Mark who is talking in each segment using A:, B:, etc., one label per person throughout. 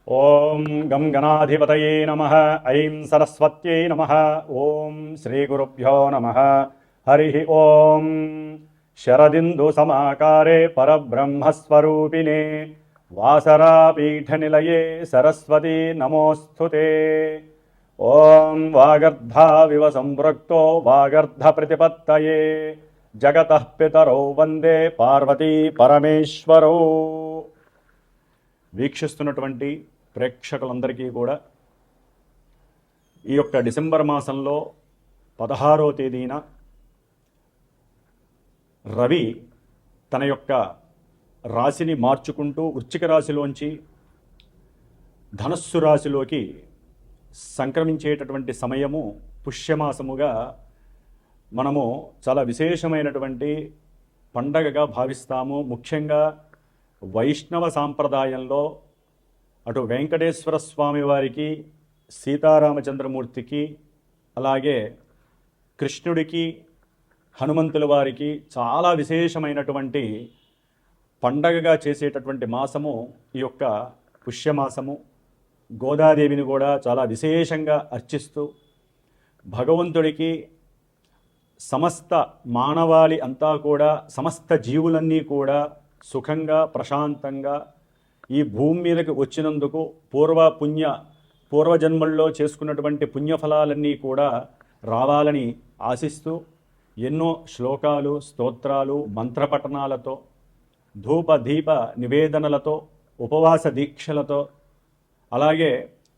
A: ఓం గం గణాధిపతయే నమః. ఐం సరస్వత్యై నమః. ఓం శ్రీ గురుభ్యో నమః. హరి ఓం. శరదిందు సమాకారే పరబ్రహ్మస్వరూపిణే వాసరాపీఠనిలయే సరస్వతీ నమోస్తుతే. ఓం వాగర్ధావివ సంపృక్తో వాగర్ధ ప్రతిపత్తయే జగతః పితరౌ వందే పార్వతీ పరమేశ్వరౌ. వీక్షిస్తున్నటువంటి ప్రేక్షకులందరికీ కూడా ఈ యొక్క డిసెంబర్ మాసంలో 16వ తేదీన రవి తన యొక్క రాశిని మార్చుకుంటూ వృశ్చిక రాశిలోంచి ధనస్సు రాశిలోకి సంక్రమించేటటువంటి సమయము పుష్యమాసముగా మనము చాలా విశేషమైనటువంటి పండగగా భావిస్తాము. ముఖ్యంగా వైష్ణవ సాంప్రదాయంలో అటు వెంకటేశ్వర స్వామి వారికి, సీతారామచంద్రమూర్తికి, అలాగే కృష్ణుడికి, హనుమంతుల వారికి చాలా విశేషమైనటువంటి పండగగా చేసేటటువంటి మాసము ఈ యొక్క పుష్యమాసము. గోదాదేవిని కూడా చాలా విశేషంగా అర్చిస్తూ భగవంతుడికి సమస్త మానవాళి అంతా కూడా, సమస్త జీవులన్నీ కూడా సుఖంగా ప్రశాంతంగా ఈ భూమి మీదకి వచ్చినందుకు పూర్వజన్మల్లో చేసుకున్నటువంటి పుణ్యఫలాలన్నీ కూడా రావాలని ఆశిస్తూ ఎన్నో శ్లోకాలు, స్తోత్రాలు, మంత్రపఠనాలతో, ధూప దీప నివేదనలతో, ఉపవాస దీక్షలతో, అలాగే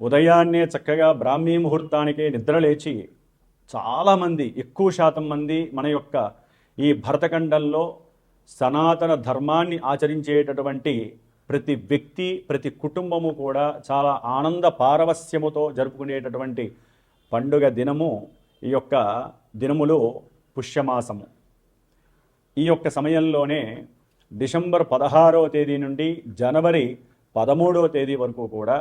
A: ఉదయాన్నే చక్కగా బ్రాహ్మీ ముహూర్తానికే నిద్రలేచి చాలామంది, ఎక్కువ శాతం మంది మన యొక్క ఈ భరతఖండంలో సనాతన ధర్మాన్ని ఆచరించేటటువంటి ప్రతి వ్యక్తి, ప్రతి కుటుంబము కూడా చాలా ఆనంద పారవస్యముతో జరుపుకునేటటువంటి పండుగ దినము ఈ యొక్క దినములు పుష్యమాసము. ఈ యొక్క సమయంలోనే డిసెంబర్ 16వ తేదీ నుండి జనవరి 13వ తేదీ వరకు కూడా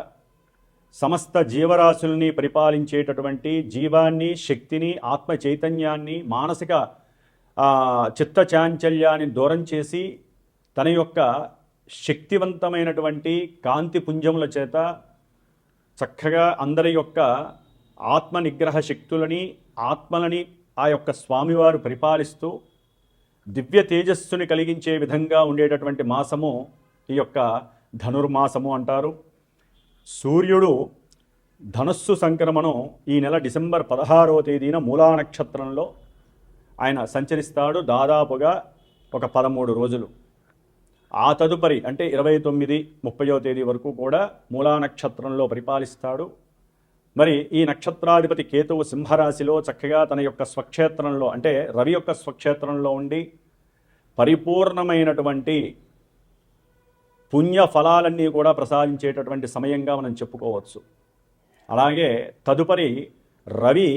A: సమస్త జీవరాశుల్ని పరిపాలించేటటువంటి జీవాన్ని, శక్తిని, ఆత్మ చైతన్యాన్ని, మానసిక చిత్త చాంచల్యాన్ని దూరం చేసి తన యొక్క శక్తివంతమైనటువంటి కాంతి పుంజముల చేత చక్కగా అందరి యొక్క ఆత్మ నిగ్రహ శక్తులని, ఆత్మలని ఆ యొక్క స్వామివారు పరిపాలిస్తూ దివ్య తేజస్సుని కలిగించే విధంగా ఉండేటటువంటి మాసము ఈ యొక్క ధనుర్మాసము అంటారు. సూర్యుడు ధనస్సు సంక్రమణం ఈ నెల డిసెంబర్ 16వ తేదీన మూలా నక్షత్రంలో ఆయన సంచరిస్తాడు. దాదాపుగా ఒక 13 రోజులు. ఆ తదుపరి అంటే 29, 30వ తేదీ వరకు కూడా మూలా నక్షత్రంలో పరిపాలిస్తాడు. మరి ఈ నక్షత్రాధిపతి కేతువు సింహరాశిలో చక్కగా తన యొక్క స్వక్షేత్రంలో, అంటే రవి యొక్క స్వక్షేత్రంలో ఉండి పరిపూర్ణమైనటువంటి పుణ్య ఫలాలన్నీ కూడా ప్రసాదించేటటువంటి సమయంగా మనం చెప్పుకోవచ్చు. అలాగే తదుపరి రవి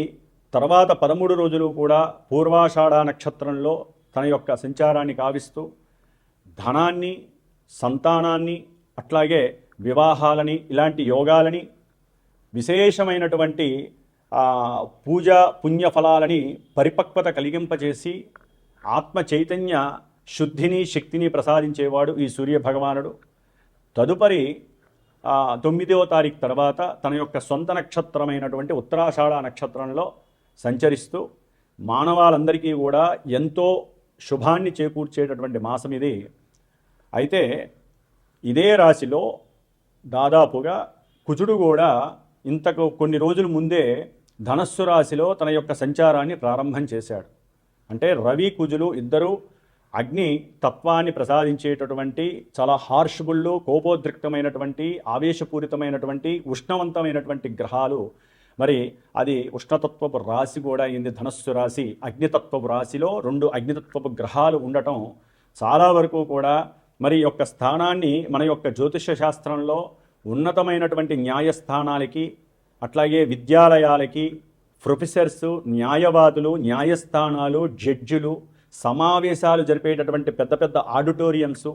A: తర్వాత 13 రోజులు కూడా పూర్వాషాఢ నక్షత్రంలో తన యొక్క సంచారాన్ని కావిస్తూ ధనాన్ని, సంతానాన్ని, అట్లాగే వివాహాలని, ఇలాంటి యోగాలని, విశేషమైనటువంటి పూజా పుణ్యఫలాలని పరిపక్వత కలిగింపజేసి ఆత్మ చైతన్య శుద్ధిని, శక్తిని ప్రసాదించేవాడు ఈ సూర్యభగవానుడు. తదుపరి 9వ తారీఖు తర్వాత తన యొక్క సొంత నక్షత్రమైనటువంటి ఉత్తరాషాఢ నక్షత్రంలో సంచరిస్తూ మానవాళందరికీ కూడా ఎంతో శుభాన్ని చేకూర్చేటటువంటి మాసం ఇది. అయితే ఇదే రాశిలో దాదాపుగా కుజుడు కూడా ఇంతకు కొన్ని రోజుల ముందే ధనస్సు రాశిలో తన యొక్క సంచారాన్ని ప్రారంభం చేశాడు. అంటే రవి, కుజులు ఇద్దరూ అగ్ని తత్వాన్ని ప్రసాదించేటటువంటి చాలా హార్ష్బుళ్ళు, కోపోద్రిక్తమైనటువంటి, ఆవేశపూరితమైనటువంటి, ఉష్ణవంతమైనటువంటి గ్రహాలు. మరి అది ఉష్ణతత్వపు రాశి కూడా అయింది ధనస్సు రాశి. అగ్నితత్వపు రాశిలో 2 అగ్నితత్వపు గ్రహాలు ఉండటం చాలా వరకు కూడా మరి యొక్క స్థానాన్ని మన యొక్క జ్యోతిష శాస్త్రంలో ఉన్నతమైనటువంటి న్యాయస్థానాలకి, అట్లాగే విద్యాలయాలకి, ప్రొఫెసర్సు, న్యాయవాదులు, న్యాయస్థానాలు, జడ్జిలు, సమావేశాలు జరిపేటటువంటి పెద్ద పెద్ద ఆడిటోరియంసు,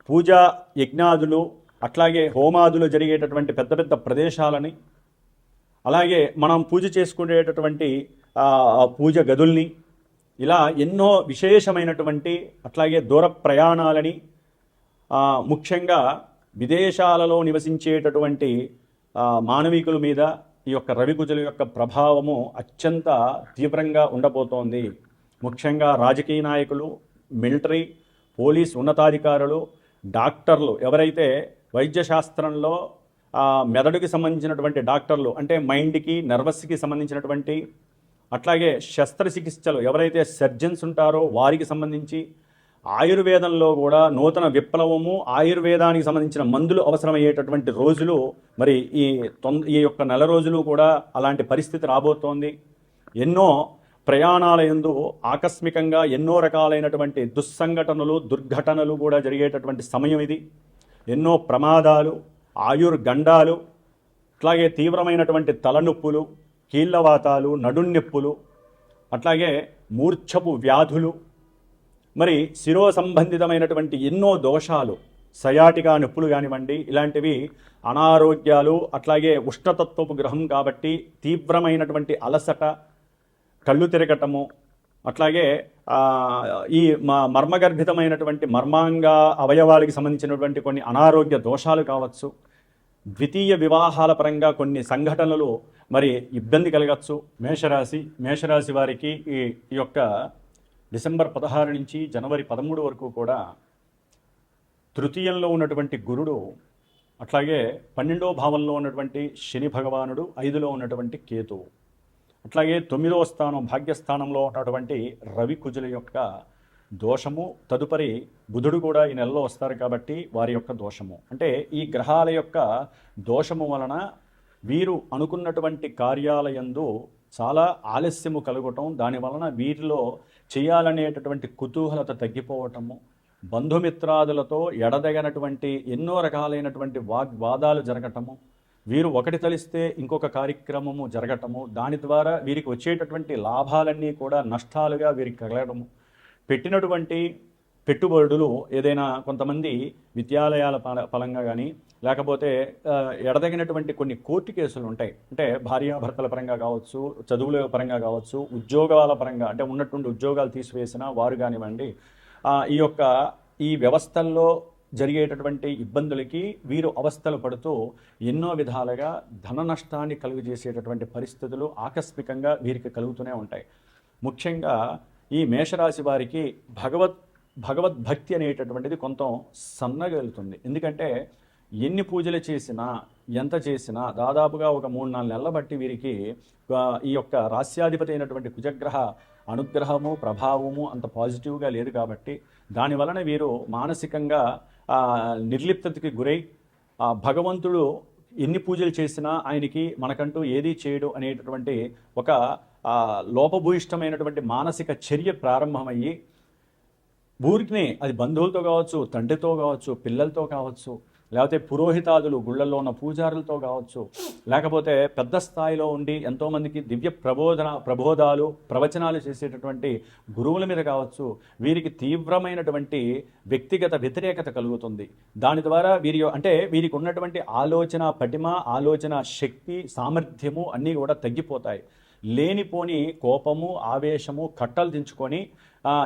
A: పూజా యజ్ఞాదులు, అట్లాగే హోమాదులు జరిగేటటువంటి పెద్ద పెద్ద ప్రదేశాలని, అలాగే మనం పూజ చేసుకునేటటువంటి పూజ గదుల్ని, ఇలా ఎన్నో విశేషమైనటువంటి, అట్లాగే దూర ప్రయాణాలని, ముఖ్యంగా విదేశాలలో నివసించేటటువంటి మానవికుల మీద ఈ యొక్క రవికుజుల యొక్క ప్రభావము అత్యంత తీవ్రంగా ఉండబోతోంది. ముఖ్యంగా రాజకీయ నాయకులు, మిలిటరీ, పోలీస్ ఉన్నతాధికారులు, డాక్టర్లు, ఎవరైతే వైద్యశాస్త్రంలో మెదడుకి సంబంధించినటువంటి డాక్టర్లు, అంటే మైండ్కి, నర్వస్కి సంబంధించినటువంటి, అట్లాగే శస్త్రచికిత్సలు ఎవరైతే సర్జన్స్ ఉంటారో వారికి సంబంధించి, ఆయుర్వేదంలో కూడా నూతన విప్లవము, ఆయుర్వేదానికి సంబంధించిన మందులు అవసరమయ్యేటటువంటి రోజులు మరి ఈ యొక్క నెల రోజులు కూడా అలాంటి పరిస్థితి రాబోతోంది. ఎన్నో ప్రయాణాల యందు ఆకస్మికంగా ఎన్నో రకాలైనటువంటి దుస్సంఘటనలు, దుర్ఘటనలు కూడా జరిగేటటువంటి సమయం ఇది. ఎన్నో ప్రమాదాలు, ఆయుర్గండాలు, అట్లాగే తీవ్రమైనటువంటి తలనొప్పులు, కీళ్ళవాతాలు, నడున్నొప్పులు, అట్లాగే మూర్ఛపు వ్యాధులు, మరి శిరో సంబంధితమైనటువంటి ఎన్నో దోషాలు, సయాటికా నొప్పులు కానివ్వండి, ఇలాంటివి అనారోగ్యాలు, అట్లాగే ఉష్ణతత్వపు గ్రహం కాబట్టి తీవ్రమైనటువంటి అలసట, కళ్ళు తిరగటము, అట్లాగే ఈ మర్మగర్భితమైనటువంటి మర్మాంగ అవయవాలకి సంబంధించినటువంటి కొన్ని అనారోగ్య దోషాలు కావచ్చు, ద్వితీయ వివాహాల పరంగా కొన్ని సంఘటనలు మరి ఇబ్బంది కలగచ్చు. మేషరాశి వారికి ఈ యొక్క డిసెంబర్ 16 నుంచి జనవరి 13 వరకు కూడా తృతీయంలో ఉన్నటువంటి గురుడు, అట్లాగే 12వ భావంలో ఉన్నటువంటి శని భగవానుడు, 5లో ఉన్నటువంటి కేతువు, అట్లాగే 9వ స్థానం భాగ్యస్థానంలో ఉన్నటువంటి రవి కుజుల యొక్క దోషము, తదుపరి బుధుడు కూడా ఈ నెలలో వస్తారు కాబట్టి వారి యొక్క దోషము. అంటే ఈ గ్రహాల యొక్క దోషము వలన వీరు అనుకున్నటువంటి కార్యాలయందు చాలా ఆలస్యము కలగటం, దాని వలన వీరిలో చేయాలనేటటువంటి కుతూహలత తగ్గిపోవటము, బంధుమిత్రాదులతో ఎడదగనటువంటి ఎన్నో రకాలైనటువంటి వాగ్వాదాలు జరగటము, వీరు ఒకటి తలిస్తే ఇంకొక కార్యక్రమము జరగటము, దాని ద్వారా వీరికి వచ్చేటటువంటి లాభాలన్నీ కూడా నష్టాలుగా వీరికి కలగడము, పెట్టినటువంటి పెట్టుబడులు ఏదైనా కొంతమంది విద్యాలయాల పరంగా కానీ, లేకపోతే ఎడదగినటువంటి కొన్ని కోర్టు కేసులు ఉంటాయి. అంటే భార్యాభర్తల పరంగా కావచ్చు, చదువుల పరంగా కావచ్చు, ఉద్యోగాల పరంగా, అంటే ఉన్నటువంటి ఉద్యోగాలు తీసివేసిన వారు కానివ్వండి, ఈ వ్యవస్థల్లో జరిగేటటువంటి ఇబ్బందులకి వీరు అవస్థలు పడుతూ ఎన్నో విధాలుగా ధన నష్టాన్ని కలుగజేసేటటువంటి పరిస్థితులు ఆకస్మికంగా వీరికి కలుగుతూనే ఉంటాయి. ముఖ్యంగా ఈ మేషరాశి వారికి భగవద్భక్తి అనేటటువంటిది కొంత సన్నగలుగుతుంది. ఎందుకంటే ఎన్ని పూజలు చేసినా, ఎంత చేసినా దాదాపుగా ఒక 3-4 నెలల బట్టి వీరికి ఈ యొక్క రాస్యాధిపతి అయినటువంటి కుజగ్రహ అనుగ్రహము, ప్రభావము అంత పాజిటివ్గా లేదు కాబట్టి దాని వలన వీరు మానసికంగా నిర్లిప్తతకి గురై భగవంతుడు ఎన్ని పూజలు చేసినా ఆయనకి మనకంటూ ఏదీ చేయడు అనేటటువంటి ఒక లోపభూయిష్టమైనటువంటి మానసిక చర్య ప్రారంభమయ్యి ఊరికినే అది బంధువులతో కావచ్చు, తండ్రితో కావచ్చు, పిల్లలతో కావచ్చు, లేకపోతే పురోహితాదులు గుళ్ళల్లో ఉన్న పూజారులతో కావచ్చు, లేకపోతే పెద్ద స్థాయిలో ఉండి ఎంతోమందికి దివ్య ప్రబోధాలు ప్రవచనాలు చేసేటటువంటి గురువుల మీద కావచ్చు, వీరికి తీవ్రమైనటువంటి వ్యక్తిగత వ్యతిరేకత కలుగుతుంది. దాని ద్వారా వీరికి ఉన్నటువంటి ఆలోచన పటిమ, ఆలోచన శక్తి, సామర్థ్యము అన్నీ కూడా తగ్గిపోతాయి. లేనిపోని కోపము, ఆవేశము కట్టలు దించుకొని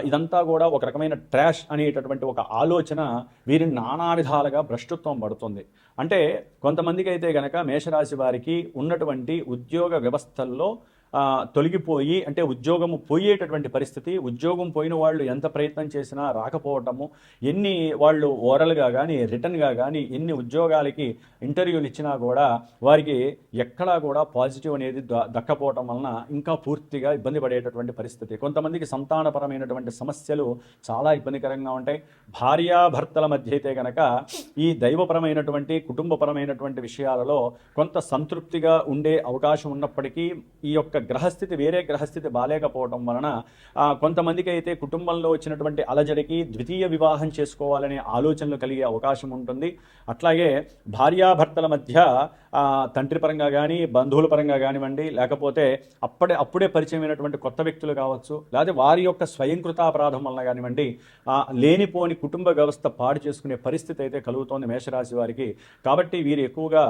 A: ఇదంతా కూడా ఒక రకమైన ట్రాష్ అనేటటువంటి ఒక ఆలోచన వీరిని నానా విధాలుగా భ్రష్టత్వం పడుతుంది. అంటే కొంతమందికి అయితే గనక మేషరాశి వారికి ఉన్నటువంటి ఉద్యోగ వ్యవస్థల్లో తొలగిపోయి, అంటే ఉద్యోగము పోయేటటువంటి పరిస్థితి, ఉద్యోగం పోయిన వాళ్ళు ఎంత ప్రయత్నం చేసినా రాకపోవటము, ఎన్ని వాళ్ళు ఓరల్గా కానీ రిటర్న్గా కానీ ఎన్ని ఉద్యోగాలకి ఇంటర్వ్యూలు ఇచ్చినా కూడా వారికి ఎక్కడా కూడా పాజిటివ్ అనేది దక్కపోవటం వలన ఇంకా పూర్తిగా ఇబ్బంది పడేటటువంటి పరిస్థితి. కొంతమందికి సంతానపరమైనటువంటి సమస్యలు చాలా ఇబ్బందికరంగా ఉంటాయి. భార్యాభర్తల మధ్య అయితే కనుక ఈ దైవపరమైనటువంటి కుటుంబపరమైనటువంటి విషయాలలో కొంత సంతృప్తిగా ఉండే అవకాశం ఉన్నప్పటికీ ఈ యొక్క గ్రహస్థితి వేరే గ్రహస్థితి బాలేకపోవడం వలన కొంతమందికి అయితే కుటుంబంలో వచ్చినటువంటి అలజడికి ద్వితీయ వివాహం చేసుకోవాలనే ఆలోచనలు కలిగే అవకాశం ఉంటుంది. అట్లాగే భార్యాభర్తల మధ్య తండ్రి పరంగా కానీ బంధువుల పరంగా కానివ్వండి, లేకపోతే అప్పుడే పరిచయమైనటువంటి కొత్త వ్యక్తులు కావచ్చు, లేకపోతే వారి యొక్క స్వయంకృతాపరాధం వలన కానివ్వండి, లేనిపోని కుటుంబ వ్యవస్థ పాడు చేసుకునే పరిస్థితి అయితే కలుగుతోంది మేషరాశి వారికి. కాబట్టి వీరు ఎక్కువగా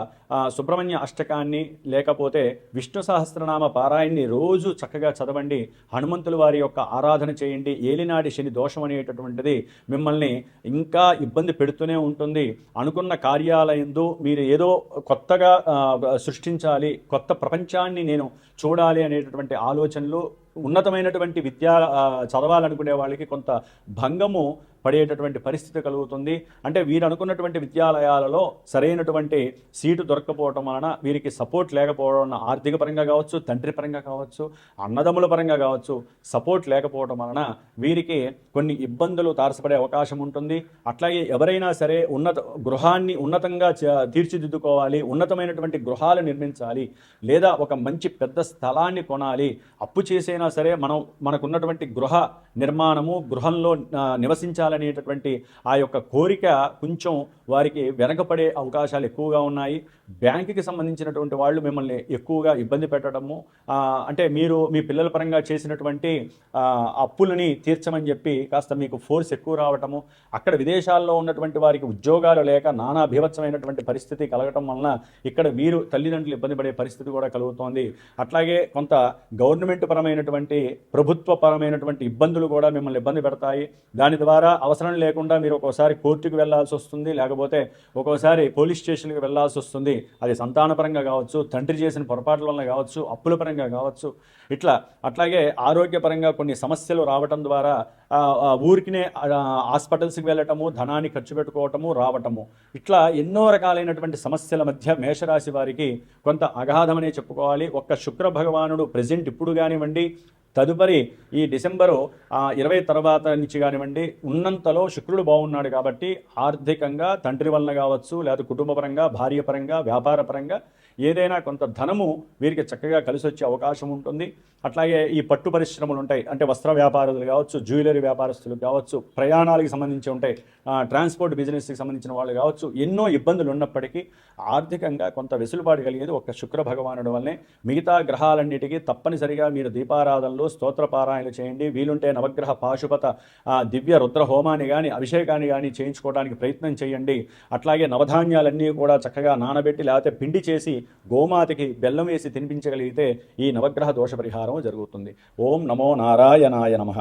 A: సుబ్రహ్మణ్య అష్టకాన్ని లేకపోతే విష్ణు సహస్రనామ పారాయణని రోజు చక్కగా చదవండి. హనుమంతుల వారి యొక్క ఆరాధన చేయండి. ఏలినాడి శని దోషం అనేటటువంటిది మిమ్మల్ని ఇంకా ఇబ్బంది పెడుతూనే ఉంటుంది. అనుకున్న కార్యాలయందు మీరు ఏదో కొత్తగా సృష్టించాలి, కొత్త ప్రపంచాన్ని నేను చూడాలి అనేటటువంటి ఆలోచనలు, ఉన్నతమైనటువంటి విద్య చదవాలనుకునే వాళ్ళకి కొంత భంగము పడేటటువంటి పరిస్థితి కలుగుతుంది. అంటే వీరు అనుకున్నటువంటి విద్యాలయాలలో సరైనటువంటి సీటు దొరకపోవటం వలన, వీరికి సపోర్ట్ లేకపోవడం వలన, ఆర్థిక పరంగా కావచ్చు, తండ్రి పరంగా కావచ్చు, అన్నదమ్ముల పరంగా కావచ్చు, సపోర్ట్ లేకపోవడం వలన వీరికి కొన్ని ఇబ్బందులు తారసపడే అవకాశం ఉంటుంది. అట్లాగే ఎవరైనా సరే గృహాన్ని ఉన్నతంగా తీర్చిదిద్దుకోవాలి, ఉన్నతమైనటువంటి గృహాలు నిర్మించాలి, లేదా ఒక మంచి పెద్ద స్థలాన్ని కొనాలి, అప్పు చేసైనా సరే మనకున్నటువంటి గృహ నిర్మాణము, గృహంలో నివసించాలనేటటువంటి ఆ యొక్క కోరిక కొంచెం వారికి వెనకపడే అవకాశాలు ఎక్కువగా ఉన్నాయి. బ్యాంకుకి సంబంధించినటువంటి వాళ్ళు మిమ్మల్ని ఎక్కువగా ఇబ్బంది పెట్టడము, అంటే మీరు మీ పిల్లల పరంగా చేసినటువంటి అప్పులని తీర్చమని చెప్పి కాస్త మీకు ఫోర్స్ ఎక్కువ రావటము, అక్కడ విదేశాల్లో ఉన్నటువంటి వారికి ఉద్యోగాలు లేక నానా భీభత్సమైనటువంటి పరిస్థితి కలగటం వలన ఇక్కడ వీరు తల్లిదండ్రులు ఇబ్బంది పడే పరిస్థితి కూడా కలుగుతోంది. అట్లాగే కొంత గవర్నమెంట్ పరమైనటువంటి, ప్రభుత్వ పరమైనటువంటి ఇబ్బందులు కూడా మిమ్మల్ని ఇబ్బంది పెడతాయి. దాని ద్వారా అవసరం లేకుండా మీరు ఒక్కోసారి కోర్టుకు వెళ్లాల్సి వస్తుంది, లేకపోతే ఒక్కోసారి పోలీస్ స్టేషన్కి వెళ్లాల్సి వస్తుంది. అది సంతానపరంగా కావచ్చు, తండ్రి చేసిన పొరపాట్ల వలన కావచ్చు, అప్పుల పరంగా కావచ్చు, అట్లాగే ఆరోగ్యపరంగా కొన్ని సమస్యలు రావటం ద్వారా ఊరికినే హాస్పిటల్స్కి వెళ్ళటము, ధనాన్ని ఖర్చు పెట్టుకోవటము, రావటము, ఇట్లా ఎన్నో రకాలైనటువంటి సమస్యల మధ్య మేషరాశి వారికి కొంత అగాధమనే చెప్పుకోవాలి. ఒక్క శుక్ర భగవానుడు ప్రెజెంట్ ఇప్పుడు కానివ్వండి, తదుపరి ఈ డిసెంబరు 20 తర్వాత నుంచి కానివ్వండి, ఉన్నంతలో శుక్రుడు బాగున్నాడు కాబట్టి ఆర్థికంగా తండ్రి వలన కావచ్చు, లేదా కుటుంబ పరంగా, భార్య పరంగా, వ్యాపార పరంగా ఏదైనా కొంత ధనము వీరికి చక్కగా కలిసి వచ్చే అవకాశం ఉంటుంది. అట్లాగే ఈ పట్టు పరిశ్రమలు ఉంటాయి, అంటే వస్త్ర వ్యాపారులు కావచ్చు, జ్యువెలరీ వ్యాపారస్తులు కావచ్చు, ప్రయాణాలకు సంబంధించి ఉంటాయి, ట్రాన్స్పోర్ట్ బిజినెస్కి సంబంధించిన వాళ్ళు కావచ్చు, ఎన్నో ఇబ్బందులు ఉన్నప్పటికీ ఆర్థికంగా కొంత వెసులుబాటు కలిగేది ఒక్క శుక్ర భగవానుడు వల్లనే. మిగతా గ్రహాలన్నిటికీ తప్పనిసరిగా మీరు దీపారాధనలు, స్తోత్ర పారాయణలు చేయండి. వీలుంటే నవగ్రహ పాశుపత దివ్య రుద్ర హోమాన్ని కానీ, అభిషేకాన్ని కానీ చేయించుకోవడానికి ప్రయత్నం చేయండి. అట్లాగే నవధాన్యాలన్నీ కూడా చక్కగా నానబెట్టి లేకపోతే పిండి చేసి గోమాతకి బెల్లం వేసి తినిపించగలిగితే ఈ నవగ్రహ దోష పరిహారం జరుగుతుంది. ఓం నమో నారాయణాయ నమః.